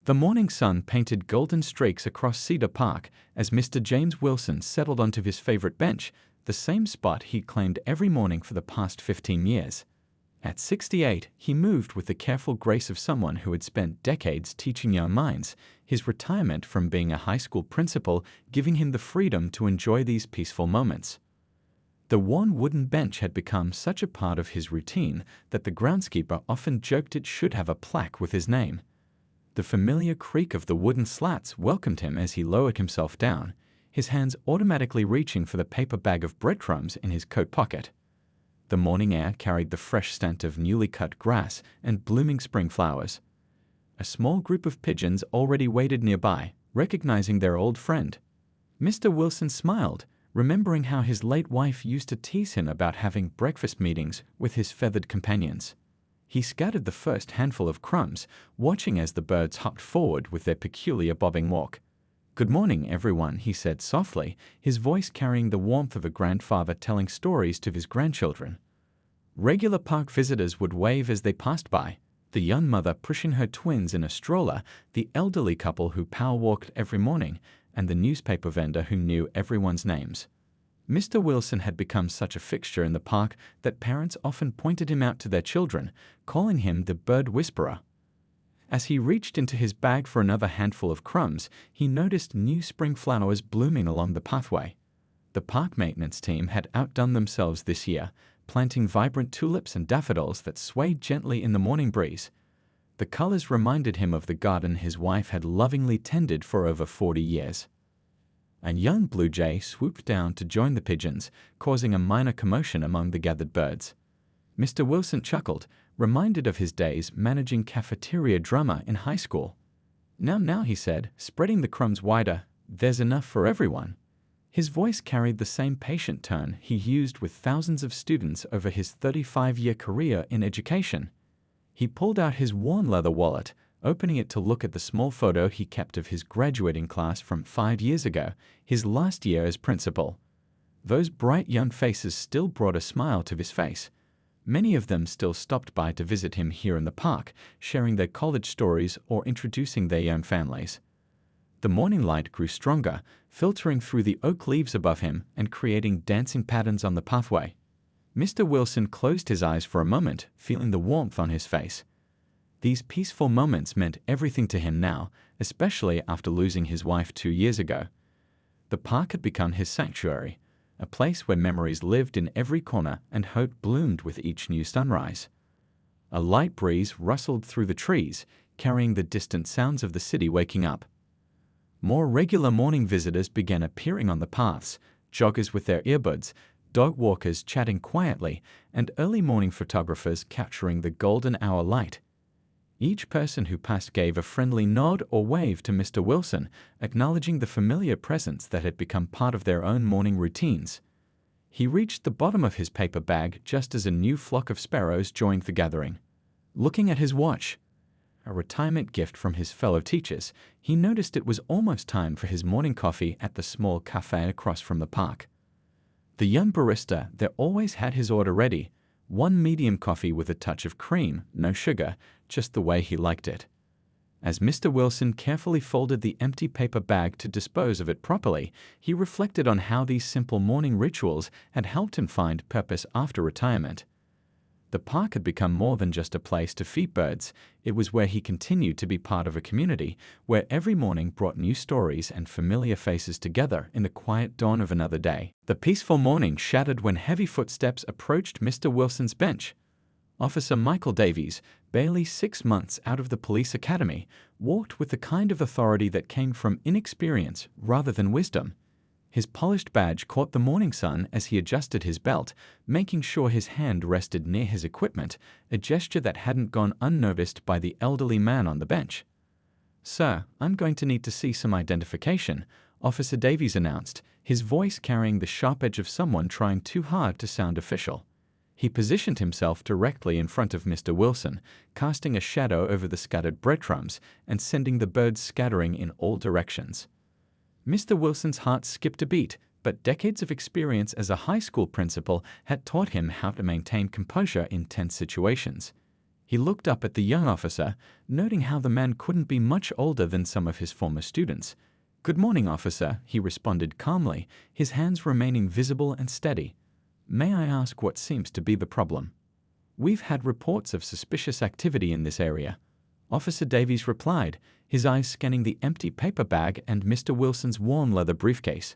The morning sun painted golden streaks across Cedar Park as Mr. James Wilson settled onto his favorite bench, the same spot he claimed every morning for the past 15 years. At 68, he moved with the careful grace of someone who had spent decades teaching young minds, his retirement from being a high school principal giving him the freedom to enjoy these peaceful moments. The worn wooden bench had become such a part of his routine that the groundskeeper often joked it should have a plaque with his name. The familiar creak of the wooden slats welcomed him as he lowered himself down, his hands automatically reaching for the paper bag of breadcrumbs in his coat pocket. The morning air carried the fresh scent of newly cut grass and blooming spring flowers. A small group of pigeons already waited nearby, recognizing their old friend. Mr. Wilson smiled, remembering how his late wife used to tease him about having breakfast meetings with his feathered companions. He scattered the first handful of crumbs, watching as the birds hopped forward with their peculiar bobbing walk. "Good morning, everyone," he said softly, his voice carrying the warmth of a grandfather telling stories to his grandchildren. Regular park visitors would wave as they passed by, the young mother pushing her twins in a stroller, the elderly couple who power-walked every morning, and the newspaper vendor who knew everyone's names. Mr. Wilson had become such a fixture in the park that parents often pointed him out to their children, calling him the bird whisperer. As he reached into his bag for another handful of crumbs, he noticed new spring flowers blooming along the pathway. The park maintenance team had outdone themselves this year, planting vibrant tulips and daffodils that swayed gently in the morning breeze. The colors reminded him of the garden his wife had lovingly tended for over 40 years. A young blue jay swooped down to join the pigeons, causing a minor commotion among the gathered birds. Mr. Wilson chuckled, reminded of his days managing cafeteria drama in high school. Now, he said, spreading the crumbs wider, "there's enough for everyone." His voice carried the same patient tone he used with thousands of students over his 35-year career in education. He pulled out his worn leather wallet, opening it to look at the small photo he kept of his graduating class from 5 years ago, his last year as principal. Those bright young faces still brought a smile to his face. Many of them still stopped by to visit him here in the park, sharing their college stories or introducing their young families. The morning light grew stronger, filtering through the oak leaves above him and creating dancing patterns on the pathway. Mr. Wilson closed his eyes for a moment, feeling the warmth on his face. These peaceful moments meant everything to him now, especially after losing his wife 2 years ago. The park had become his sanctuary, a place where memories lived in every corner and hope bloomed with each new sunrise. A light breeze rustled through the trees, carrying the distant sounds of the city waking up. More regular morning visitors began appearing on the paths, joggers with their earbuds, dog walkers chatting quietly, and early morning photographers capturing the golden hour light. Each person who passed gave a friendly nod or wave to Mr. Wilson, acknowledging the familiar presence that had become part of their own morning routines. He reached the bottom of his paper bag just as a new flock of sparrows joined the gathering. Looking at his watch, a retirement gift from his fellow teachers, he noticed it was almost time for his morning coffee at the small cafe across from the park. The young barista there always had his order ready, one medium coffee with a touch of cream, no sugar, just the way he liked it. As Mr. Wilson carefully folded the empty paper bag to dispose of it properly, he reflected on how these simple morning rituals had helped him find purpose after retirement. The park had become more than just a place to feed birds. It was where he continued to be part of a community, where every morning brought new stories and familiar faces together in the quiet dawn of another day. The peaceful morning shattered when heavy footsteps approached Mr. Wilson's bench. Officer Michael Davies, barely 6 months out of the police academy, walked with the kind of authority that came from inexperience rather than wisdom. His polished badge caught the morning sun as he adjusted his belt, making sure his hand rested near his equipment, a gesture that hadn't gone unnoticed by the elderly man on the bench. "Sir, I'm going to need to see some identification," Officer Davies announced, his voice carrying the sharp edge of someone trying too hard to sound official. He positioned himself directly in front of Mr. Wilson, casting a shadow over the scattered breadcrumbs and sending the birds scattering in all directions. Mr. Wilson's heart skipped a beat, but decades of experience as a high school principal had taught him how to maintain composure in tense situations. He looked up at the young officer, noting how the man couldn't be much older than some of his former students. "Good morning, officer," he responded calmly, his hands remaining visible and steady. "May I ask what seems to be the problem?" "We've had reports of suspicious activity in this area," Officer Davies replied, his eyes scanning the empty paper bag and Mr. Wilson's worn leather briefcase.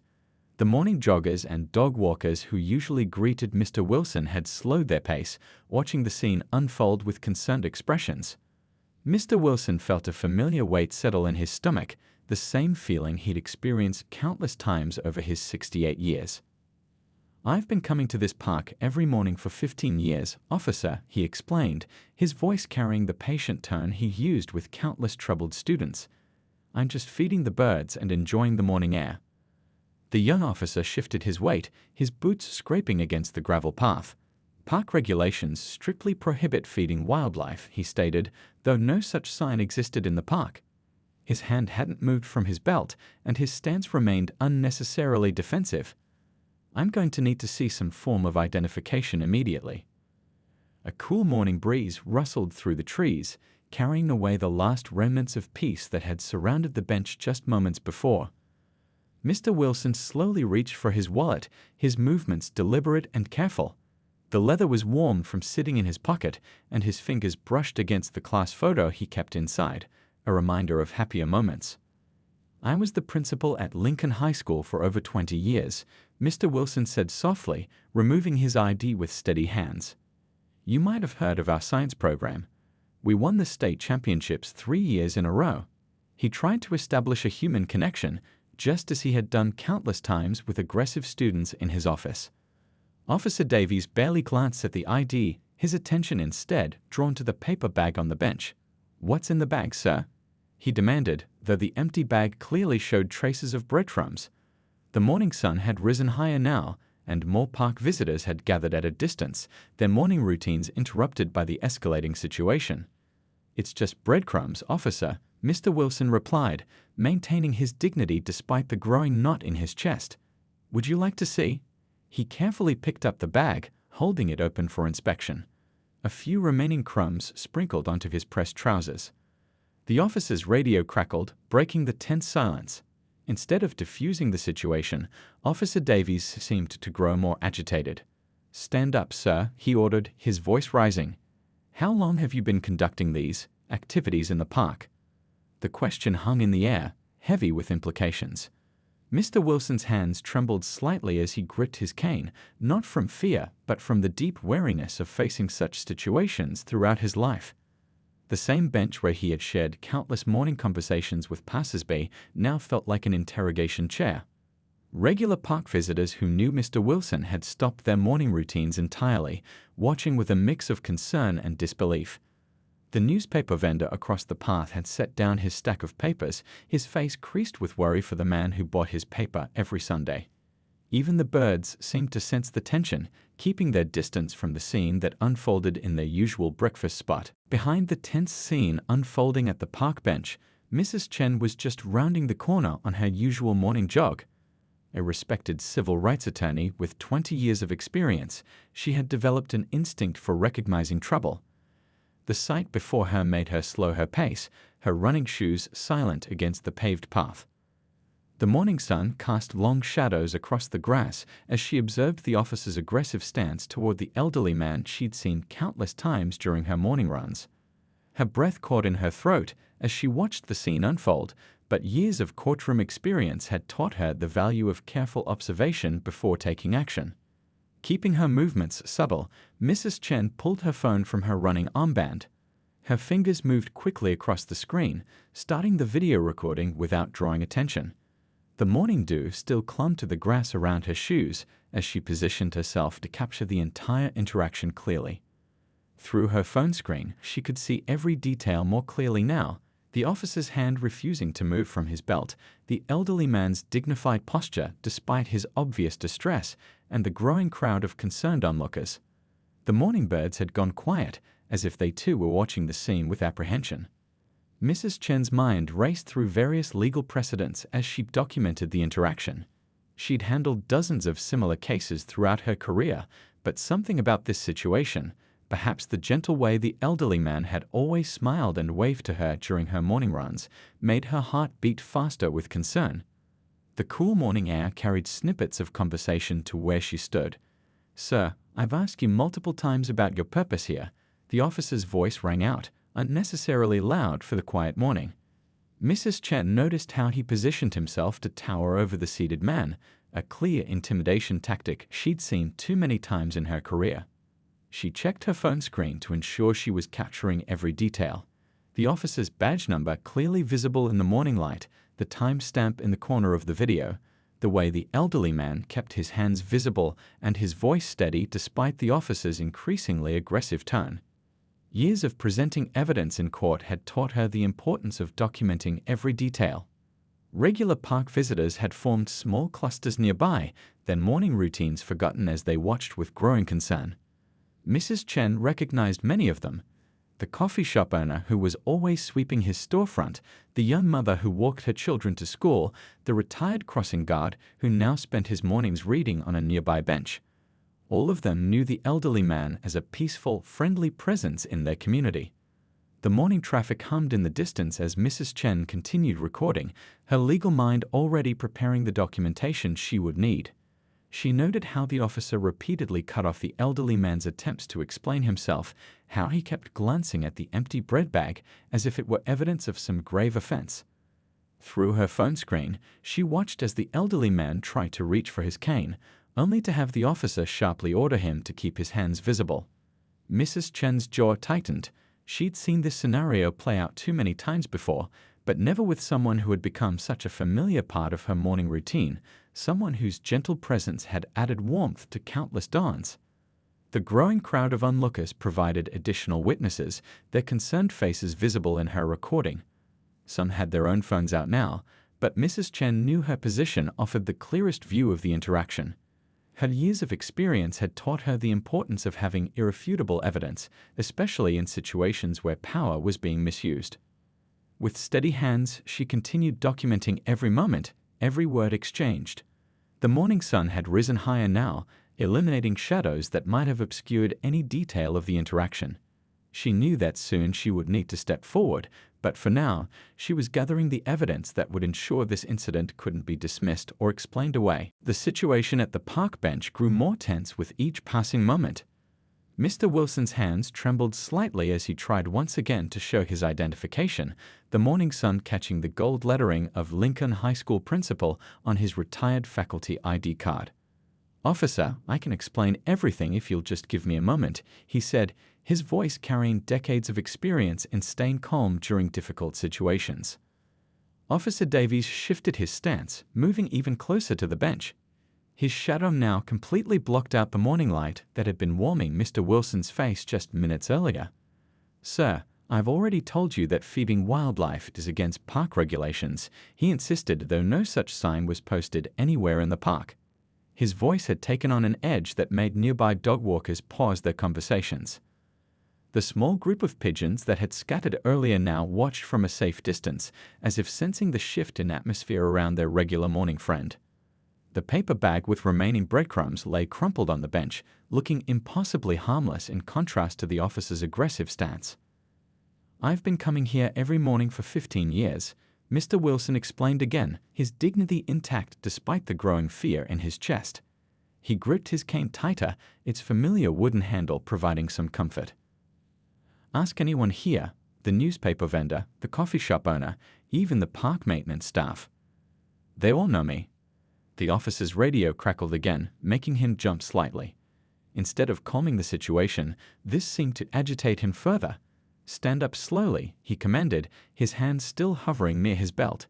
The morning joggers and dog walkers who usually greeted Mr. Wilson had slowed their pace, watching the scene unfold with concerned expressions. Mr. Wilson felt a familiar weight settle in his stomach, the same feeling he'd experienced countless times over his 68 years. "I've been coming to this park every morning for 15 years, officer," he explained, his voice carrying the patient tone he used with countless troubled students. "I'm just feeding the birds and enjoying the morning air." The young officer shifted his weight, his boots scraping against the gravel path. "Park regulations strictly prohibit feeding wildlife," he stated, though no such sign existed in the park. His hand hadn't moved from his belt, and his stance remained unnecessarily defensive. "I'm going to need to see some form of identification immediately." A cool morning breeze rustled through the trees, carrying away the last remnants of peace that had surrounded the bench just moments before. Mr. Wilson slowly reached for his wallet, his movements deliberate and careful. The leather was warm from sitting in his pocket, and his fingers brushed against the class photo he kept inside, a reminder of happier moments. "I was the principal at Lincoln High School for over 20 years, Mr. Wilson said softly, removing his ID with steady hands. "You might have heard of our science program. We won the state championships 3 years in a row." He tried to establish a human connection, just as he had done countless times with aggressive students in his office. Officer Davies barely glanced at the ID, his attention instead drawn to the paper bag on the bench. "What's in the bag, sir?" he demanded, though the empty bag clearly showed traces of breadcrumbs. The morning sun had risen higher now, and more park visitors had gathered at a distance, their morning routines interrupted by the escalating situation. "It's just breadcrumbs, officer," Mr. Wilson replied, maintaining his dignity despite the growing knot in his chest. "Would you like to see?" He carefully picked up the bag, holding it open for inspection. A few remaining crumbs sprinkled onto his pressed trousers. The officer's radio crackled, breaking the tense silence. Instead of diffusing the situation, Officer Davies seemed to grow more agitated. "Stand up, sir," he ordered, his voice rising. "How long have you been conducting these activities in the park?" The question hung in the air, heavy with implications. Mr. Wilson's hands trembled slightly as he gripped his cane, not from fear, but from the deep wariness of facing such situations throughout his life. The same bench where he had shared countless morning conversations with passers-by now felt like an interrogation chair. Regular park visitors who knew Mr. Wilson had stopped their morning routines entirely, watching with a mix of concern and disbelief. The newspaper vendor across the path had set down his stack of papers, his face creased with worry for the man who bought his paper every Sunday. Even the birds seemed to sense the tension, keeping their distance from the scene that unfolded in their usual breakfast spot. Behind the tense scene unfolding at the park bench, Mrs. Chen was just rounding the corner on her usual morning jog. A respected civil rights attorney with 20 years of experience, she had developed an instinct for recognizing trouble. The sight before her made her slow her pace, her running shoes silent against the paved path. The morning sun cast long shadows across the grass as she observed the officer's aggressive stance toward the elderly man she'd seen countless times during her morning runs. Her breath caught in her throat as she watched the scene unfold, but years of courtroom experience had taught her the value of careful observation before taking action. Keeping her movements subtle, Mrs. Chen pulled her phone from her running armband. Her fingers moved quickly across the screen, starting the video recording without drawing attention. The morning dew still clung to the grass around her shoes as she positioned herself to capture the entire interaction clearly. Through her phone screen, she could see every detail more clearly now: the officer's hand refusing to move from his belt, the elderly man's dignified posture despite his obvious distress, and the growing crowd of concerned onlookers. The morning birds had gone quiet, as if they too were watching the scene with apprehension. Mrs. Chen's mind raced through various legal precedents as she documented the interaction. She'd handled dozens of similar cases throughout her career, but something about this situation, Perhaps the gentle way the elderly man had always smiled and waved to her during her morning runs made her heart beat faster with concern. The cool morning air carried snippets of conversation to where she stood. "Sir, I've asked you multiple times about your purpose here." The officer's voice rang out, unnecessarily loud for the quiet morning. Mrs. Chen noticed how he positioned himself to tower over the seated man, a clear intimidation tactic she'd seen too many times in her career. She checked her phone screen to ensure she was capturing every detail. The officer's badge number clearly visible in the morning light, the timestamp in the corner of the video, the way the elderly man kept his hands visible and his voice steady despite the officer's increasingly aggressive tone. Years of presenting evidence in court had taught her the importance of documenting every detail. Regular park visitors had formed small clusters nearby, their morning routines forgotten as they watched with growing concern. Mrs. Chen recognized many of them. The coffee shop owner who was always sweeping his storefront, the young mother who walked her children to school, the retired crossing guard who now spent his mornings reading on a nearby bench. All of them knew the elderly man as a peaceful, friendly presence in their community. The morning traffic hummed in the distance as Mrs. Chen continued recording, her legal mind already preparing the documentation she would need. She noted how the officer repeatedly cut off the elderly man's attempts to explain himself, how he kept glancing at the empty bread bag as if it were evidence of some grave offense. Through her phone screen, she watched as the elderly man tried to reach for his cane, only to have the officer sharply order him to keep his hands visible. Mrs. Chen's jaw tightened. She'd seen this scenario play out too many times before, but never with someone who had become such a familiar part of her morning routine, someone whose gentle presence had added warmth to countless dawns. The growing crowd of onlookers provided additional witnesses, their concerned faces visible in her recording. Some had their own phones out now, but Mrs. Chen knew her position offered the clearest view of the interaction. Her years of experience had taught her the importance of having irrefutable evidence, especially in situations where power was being misused. With steady hands, she continued documenting every moment, every word exchanged. The morning sun had risen higher now, eliminating shadows that might have obscured any detail of the interaction. She knew that soon she would need to step forward, but for now, she was gathering the evidence that would ensure this incident couldn't be dismissed or explained away. The situation at the park bench grew more tense with each passing moment. Mr. Wilson's hands trembled slightly as he tried once again to show his identification, the morning sun catching the gold lettering of Lincoln High School principal on his retired faculty ID card. "Officer, I can explain everything if you'll just give me a moment," he said, his voice carrying decades of experience in staying calm during difficult situations. Officer Davies shifted his stance, moving even closer to the bench. His shadow now completely blocked out the morning light that had been warming Mr. Wilson's face just minutes earlier. "Sir, I've already told you that feeding wildlife is against park regulations," he insisted, though no such sign was posted anywhere in the park. His voice had taken on an edge that made nearby dog walkers pause their conversations. The small group of pigeons that had scattered earlier now watched from a safe distance, as if sensing the shift in atmosphere around their regular morning friend. The paper bag with remaining breadcrumbs lay crumpled on the bench, looking impossibly harmless in contrast to the officer's aggressive stance. "I've been coming here every morning for 15 years, Mr. Wilson explained again, his dignity intact despite the growing fear in his chest. He gripped his cane tighter, its familiar wooden handle providing some comfort. "Ask anyone here, the newspaper vendor, the coffee shop owner, even the park maintenance staff. They all know me." The officer's radio crackled again, making him jump slightly. Instead of calming the situation, this seemed to agitate him further. "Stand up slowly," he commanded, his hands still hovering near his belt.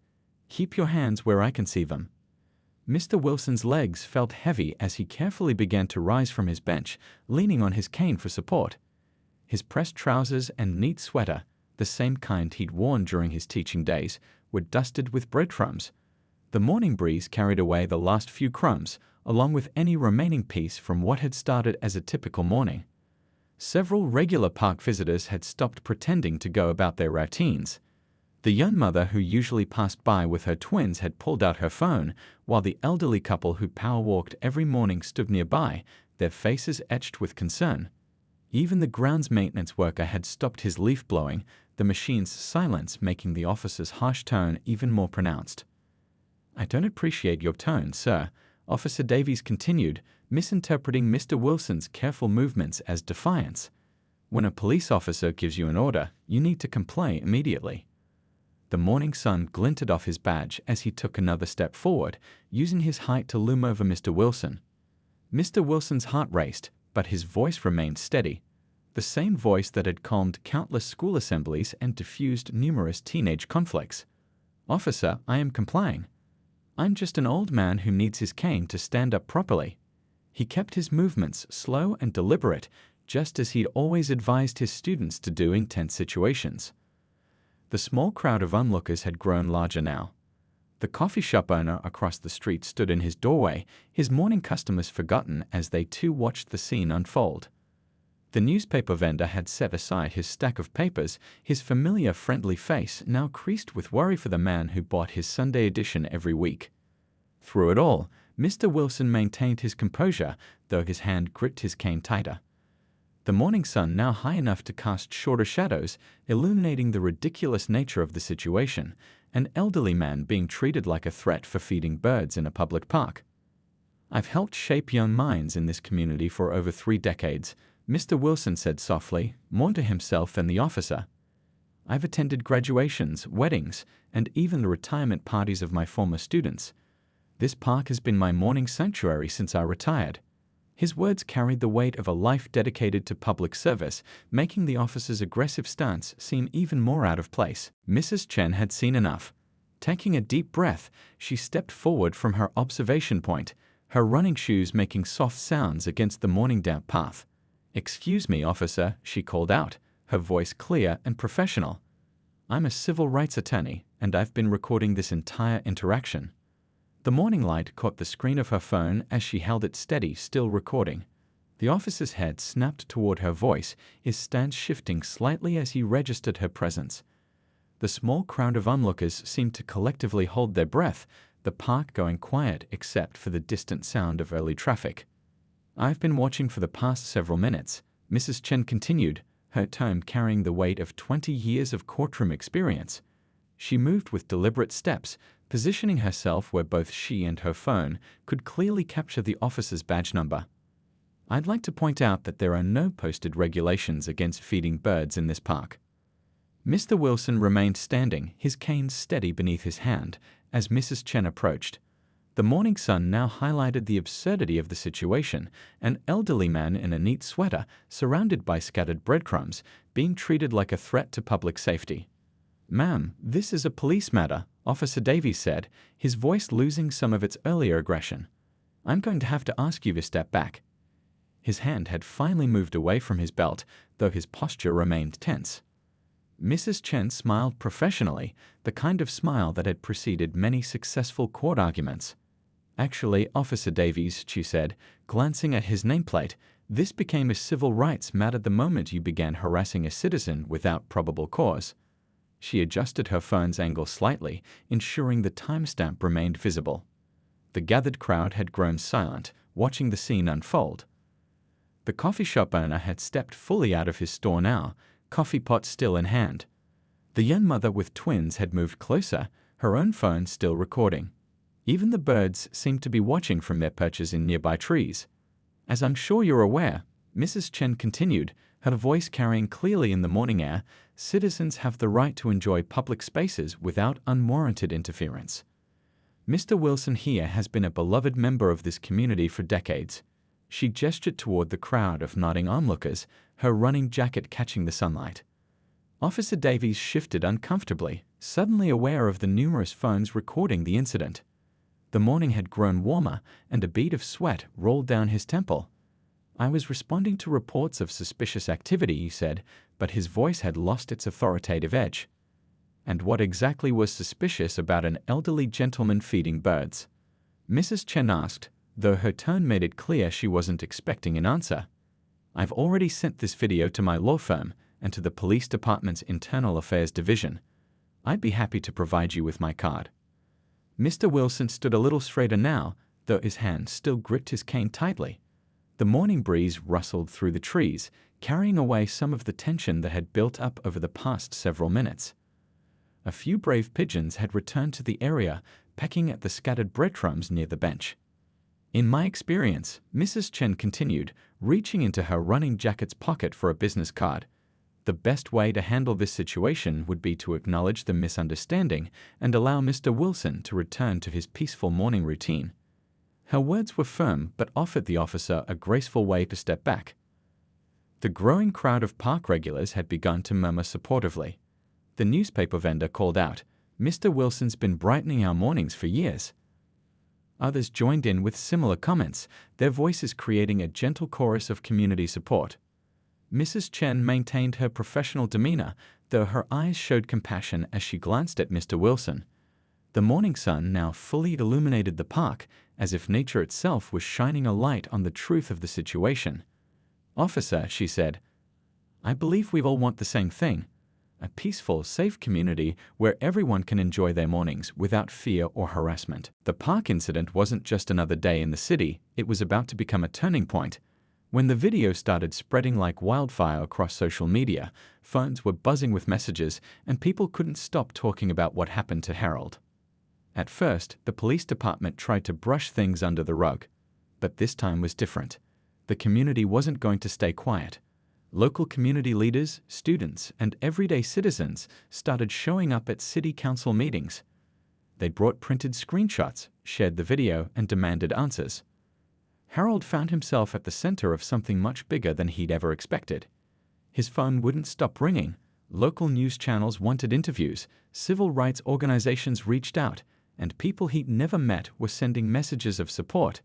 "Keep your hands where I can see them." Mr. Wilson's legs felt heavy as he carefully began to rise from his bench, leaning on his cane for support. His pressed trousers and neat sweater, the same kind he'd worn during his teaching days, were dusted with breadcrumbs. The morning breeze carried away the last few crumbs, along with any remaining piece from what had started as a typical morning. Several regular park visitors had stopped pretending to go about their routines. The young mother who usually passed by with her twins had pulled out her phone, while the elderly couple who power-walked every morning stood nearby, their faces etched with concern. Even the grounds maintenance worker had stopped his leaf blowing, the machine's silence making the officer's harsh tone even more pronounced. "I don't appreciate your tone, sir," Officer Davies continued, misinterpreting Mr. Wilson's careful movements as defiance. "When a police officer gives you an order, you need to comply immediately." The morning sun glinted off his badge as he took another step forward, using his height to loom over Mr. Wilson. Mr. Wilson's heart raced, but his voice remained steady, the same voice that had calmed countless school assemblies and diffused numerous teenage conflicts. "Officer, I am complying. I'm just an old man who needs his cane to stand up properly." He kept his movements slow and deliberate, just as he'd always advised his students to do in tense situations. The small crowd of onlookers had grown larger now. The coffee shop owner across the street stood in his doorway, his morning customers forgotten as they too watched the scene unfold. The newspaper vendor had set aside his stack of papers, his familiar friendly face now creased with worry for the man who bought his Sunday edition every week. Through it all, Mr. Wilson maintained his composure, though his hand gripped his cane tighter. The morning sun, now high enough to cast shorter shadows, illuminating the ridiculous nature of the situation, an elderly man being treated like a threat for feeding birds in a public park. "I've helped shape young minds in this community for over 3 decades, Mr. Wilson said softly, more to himself than the officer. "I've attended graduations, weddings, and even the retirement parties of my former students. This park has been my morning sanctuary since I retired." His words carried the weight of a life dedicated to public service, making the officer's aggressive stance seem even more out of place. Mrs. Chen had seen enough. Taking a deep breath, she stepped forward from her observation point, her running shoes making soft sounds against the morning damp path. "Excuse me, officer," she called out, her voice clear and professional. "I'm a civil rights attorney, and I've been recording this entire interaction." The morning light caught the screen of her phone as she held it steady, still recording. The officer's head snapped toward her voice, his stance shifting slightly as he registered her presence. The small crowd of onlookers seemed to collectively hold their breath, the park going quiet except for the distant sound of early traffic. "I've been watching for the past several minutes," Mrs. Chen continued, her tone carrying the weight of 20 years of courtroom experience. She moved with deliberate steps, positioning herself where both she and her phone could clearly capture the officer's badge number. "I'd like to point out that there are no posted regulations against feeding birds in this park." Mr. Wilson remained standing, his cane steady beneath his hand, as Mrs. Chen approached. The morning sun now highlighted the absurdity of the situation, an elderly man in a neat sweater, surrounded by scattered breadcrumbs, being treated like a threat to public safety. "Ma'am, this is a police matter," Officer Davies said, his voice losing some of its earlier aggression. "I'm going to have to ask you to step back." His hand had finally moved away from his belt, though his posture remained tense. Mrs. Chen smiled professionally, the kind of smile that had preceded many successful court arguments. "Actually, Officer Davies," she said, glancing at his nameplate, "this became a civil rights matter the moment you began harassing a citizen without probable cause." She adjusted her phone's angle slightly, ensuring the timestamp remained visible. The gathered crowd had grown silent, watching the scene unfold. The coffee shop owner had stepped fully out of his store now, coffee pot still in hand. The young mother with twins had moved closer, her own phone still recording. Even the birds seemed to be watching from their perches in nearby trees. "As I'm sure you're aware," Mrs. Chen continued, her voice carrying clearly in the morning air, "citizens have the right to enjoy public spaces without unwarranted interference. Mr. Wilson here has been a beloved member of this community for decades." She gestured toward the crowd of nodding onlookers, her running jacket catching the sunlight. Officer Davies shifted uncomfortably, suddenly aware of the numerous phones recording the incident. The morning had grown warmer, and a bead of sweat rolled down his temple. "I was responding to reports of suspicious activity," he said, but his voice had lost its authoritative edge. "And what exactly was suspicious about an elderly gentleman feeding birds?" Mrs. Chen asked, though her tone made it clear she wasn't expecting an answer. "I've already sent this video to my law firm and to the police department's internal affairs division. I'd be happy to provide you with my card." Mr. Wilson stood a little straighter now, though his hand still gripped his cane tightly. The morning breeze rustled through the trees, carrying away some of the tension that had built up over the past several minutes. A few brave pigeons had returned to the area, pecking at the scattered breadcrumbs near the bench. In my experience, Mrs. Chen continued, reaching into her running jacket's pocket for a business card. The best way to handle this situation would be to acknowledge the misunderstanding and allow Mr. Wilson to return to his peaceful morning routine. Her words were firm but offered the officer a graceful way to step back. The growing crowd of park regulars had begun to murmur supportively. The newspaper vendor called out, "Mr. Wilson's been brightening our mornings for years." Others joined in with similar comments, their voices creating a gentle chorus of community support. Mrs. Chen maintained her professional demeanor, though her eyes showed compassion as she glanced at Mr. Wilson. The morning sun now fully illuminated the park, as if nature itself was shining a light on the truth of the situation. "Officer," she said, "I believe we all want the same thing. A peaceful, safe community where everyone can enjoy their mornings without fear or harassment." The park incident wasn't just another day in the city, it was about to become a turning point. When the video started spreading like wildfire across social media, phones were buzzing with messages, and people couldn't stop talking about what happened to Harold. At first, the police department tried to brush things under the rug. But this time was different. The community wasn't going to stay quiet. Local community leaders, students, and everyday citizens started showing up at city council meetings. They brought printed screenshots, shared the video, and demanded answers. Harold found himself at the center of something much bigger than he'd ever expected. His phone wouldn't stop ringing. Local news channels wanted interviews, civil rights organizations reached out, and people he'd never met were sending messages of support.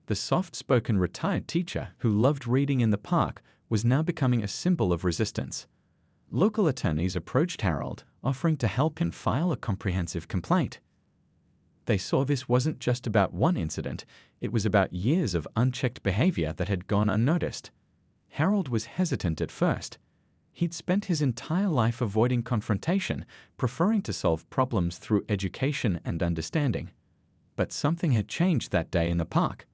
The soft-spoken retired teacher who loved reading in the park was now becoming a symbol of resistance. Local attorneys approached Harold, offering to help him file a comprehensive complaint. They saw this wasn't just about one incident, it was about years of unchecked behavior that had gone unnoticed. Harold was hesitant at first. He'd spent his entire life avoiding confrontation, preferring to solve problems through education and understanding. But something had changed that day in the park.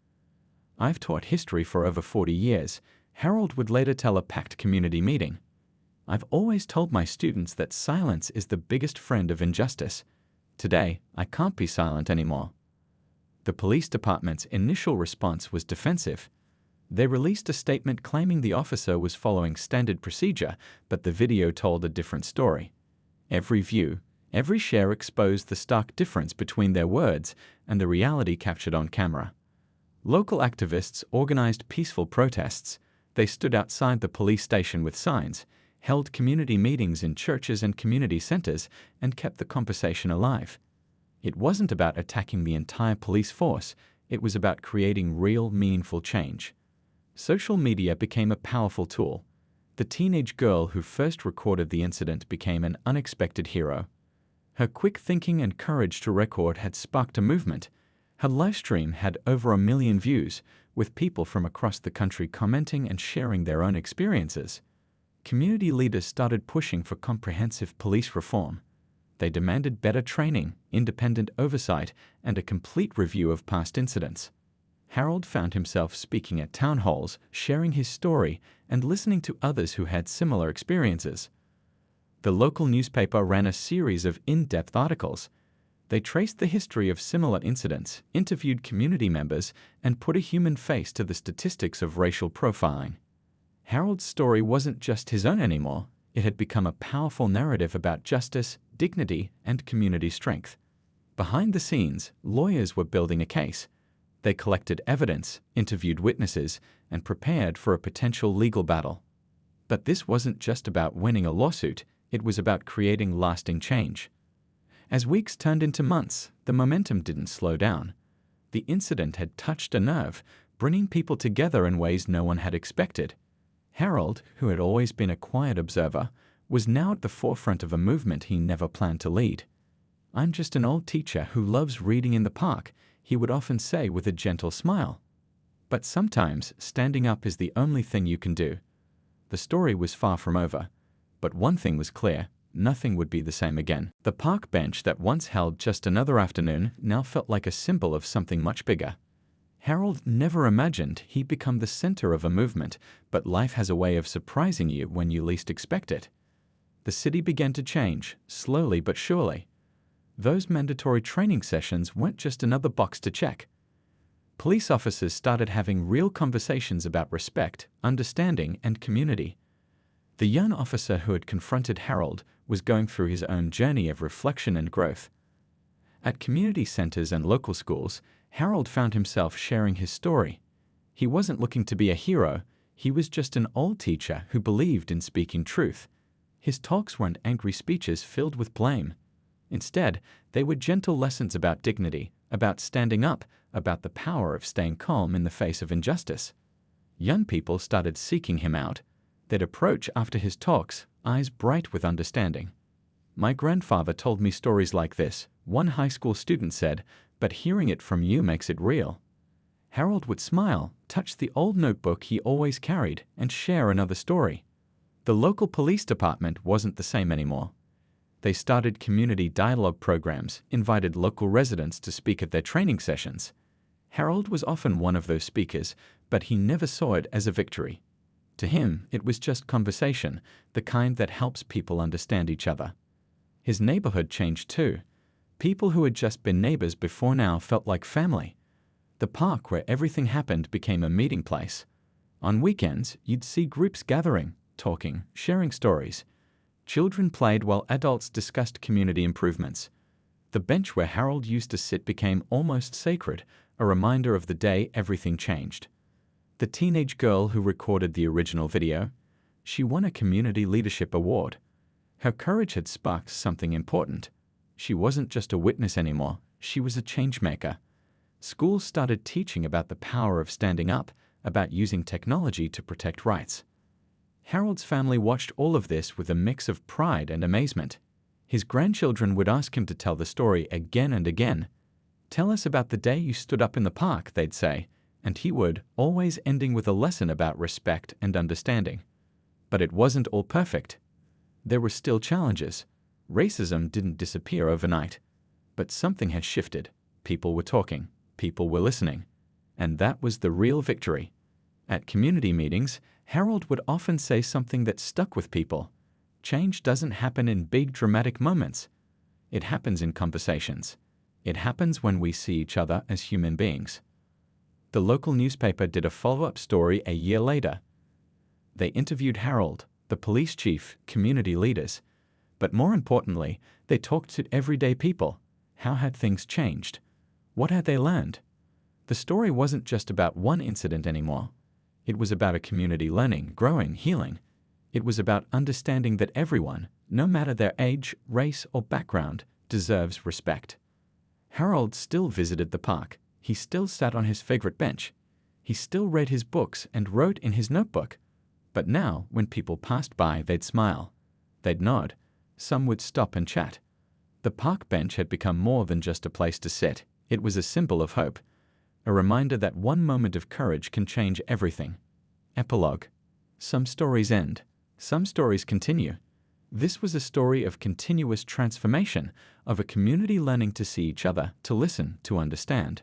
"I've taught history for over 40 years, Harold would later tell a packed community meeting. "I've always told my students that silence is the biggest friend of injustice. Today, I can't be silent anymore." The police department's initial response was defensive. They released a statement claiming the officer was following standard procedure, but the video told a different story. Every view, every share exposed the stark difference between their words and the reality captured on camera. Local activists organized peaceful protests. They stood outside the police station with signs, held community meetings in churches and community centers, and kept the conversation alive. It wasn't about attacking the entire police force, it was about creating real, meaningful change. Social media became a powerful tool. The teenage girl who first recorded the incident became an unexpected hero. Her quick thinking and courage to record had sparked a movement. Her livestream had over 1 million views, with people from across the country commenting and sharing their own experiences. Community leaders started pushing for comprehensive police reform. They demanded better training, independent oversight, and a complete review of past incidents. Harold found himself speaking at town halls, sharing his story, and listening to others who had similar experiences. The local newspaper ran a series of in-depth articles. They traced the history of similar incidents, interviewed community members, and put a human face to the statistics of racial profiling. Harold's story wasn't just his own anymore. It had become a powerful narrative about justice, dignity, and community strength. Behind the scenes, lawyers were building a case. They collected evidence, interviewed witnesses, and prepared for a potential legal battle. But this wasn't just about winning a lawsuit, it was about creating lasting change. As weeks turned into months, the momentum didn't slow down. The incident had touched a nerve, bringing people together in ways no one had expected. Harold, who had always been a quiet observer, was now at the forefront of a movement he never planned to lead. "I'm just an old teacher who loves reading in the park," he would often say with a gentle smile. But sometimes standing up is the only thing you can do. The story was far from over. But one thing was clear, nothing would be the same again. The park bench that once held just another afternoon now felt like a symbol of something much bigger. Harold never imagined he'd become the center of a movement, but life has a way of surprising you when you least expect it. The city began to change, slowly but surely. Those mandatory training sessions weren't just another box to check. Police officers started having real conversations about respect, understanding, and community. The young officer who had confronted Harold was going through his own journey of reflection and growth. At community centers and local schools, Harold found himself sharing his story. He wasn't looking to be a hero, he was just an old teacher who believed in speaking truth. His talks weren't angry speeches filled with blame. Instead, they were gentle lessons about dignity, about standing up, about the power of staying calm in the face of injustice. Young people started seeking him out. They'd approach after his talks, eyes bright with understanding. "My grandfather told me stories like this," one high school student said, "but hearing it from you makes it real." Harold would smile, touch the old notebook he always carried, and share another story. The local police department wasn't the same anymore. They started community dialogue programs, invited local residents to speak at their training sessions. Harold was often one of those speakers, but he never saw it as a victory. To him, it was just conversation, the kind that helps people understand each other. His neighborhood changed too. People who had just been neighbors before now felt like family. The park where everything happened became a meeting place. On weekends, you'd see groups gathering, talking, sharing stories. Children played while adults discussed community improvements. The bench where Harold used to sit became almost sacred, a reminder of the day everything changed. The teenage girl who recorded the original video, she won a Community Leadership Award. Her courage had sparked something important. She wasn't just a witness anymore, she was a changemaker. Schools started teaching about the power of standing up, about using technology to protect rights. Harold's family watched all of this with a mix of pride and amazement. His grandchildren would ask him to tell the story again and again. "Tell us about the day you stood up in the park," they'd say, and he would, always ending with a lesson about respect and understanding. But it wasn't all perfect. There were still challenges. Racism didn't disappear overnight. But something had shifted. People were talking. People were listening. And that was the real victory. At community meetings, Harold would often say something that stuck with people. Change doesn't happen in big dramatic moments. It happens in conversations. It happens when we see each other as human beings. The local newspaper did a follow-up story a year later. They interviewed Harold, the police chief, community leaders. But more importantly, they talked to everyday people. How had things changed? What had they learned? The story wasn't just about one incident anymore. It was about a community learning, growing, healing. It was about understanding that everyone, no matter their age, race, or background, deserves respect. Harold still visited the park. He still sat on his favorite bench. He still read his books and wrote in his notebook. But now, when people passed by, they'd smile. They'd nod. Some would stop and chat. The park bench had become more than just a place to sit. It was a symbol of hope. A reminder that one moment of courage can change everything. Epilogue. Some stories end. Some stories continue. This was a story of continuous transformation, of a community learning to see each other, to listen, to understand.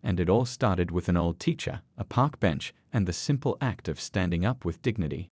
And it all started with an old teacher, a park bench, and the simple act of standing up with dignity.